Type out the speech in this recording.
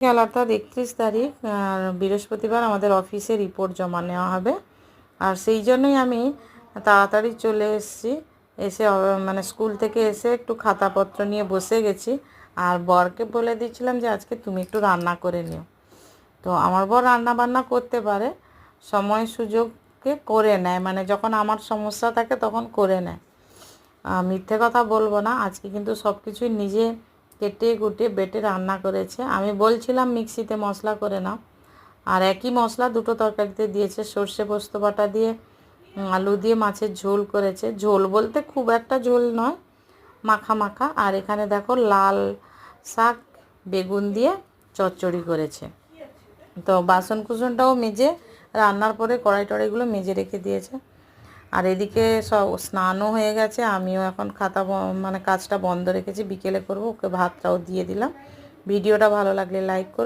খেলাটা 31 তারিখ, আর বৃহস্পতিবার আমাদের অফিসে রিপোর্ট জমা নেওয়া হবে। আর সেই জন্যই আমি তাড়াতাড়ি চলে এসেছি। এসে মানে স্কুল থেকে এসে একটু খাতাপত্র নিয়ে বসে গেছি। আর বরকে বলে দিয়েছিলাম যে আজকে তুমি একটু রান্না করে নিও। তো আমার বর রান্না বান্না করতে পারে, সময় সুযোগকে করে নেয়, মানে যখন আমার সমস্যা থাকে তখন করে নেয়। মিথ্যে কথা বলবো না, আজকে কিন্তু সব কিছুই নিজে কেটে কুটে বেটে রান্না করেছে। আমি বলছিলাম মিক্সিতে মশলা করে নাও, আর একই মশলা দুটো তরকারিতে দিয়েছে। সর্ষে পোস্ত বাটা দিয়ে আলু দিয়ে মাছের ঝোল করেছে। ঝোল বলতে খুব একটা ঝোল নয়, মাখা মাখা। আর এখানে দেখো লাল শাক বেগুন দিয়ে চচ্চড়ি করেছে। তো বাসন কুসনটাও মেজে রান্নার পরে কড়াই টড়াইগুলো মেজে রেখে দিয়েছে। আর এদিকে সব স্নানও হয়ে গেছে, আমিও এখন মানে কাজটা বন্ধ রেখেছি, বিকেলে করব। ওকে ভাতটাও দিয়ে দিলাম। ভিডিওটা ভালো লাগলে লাইক করুন।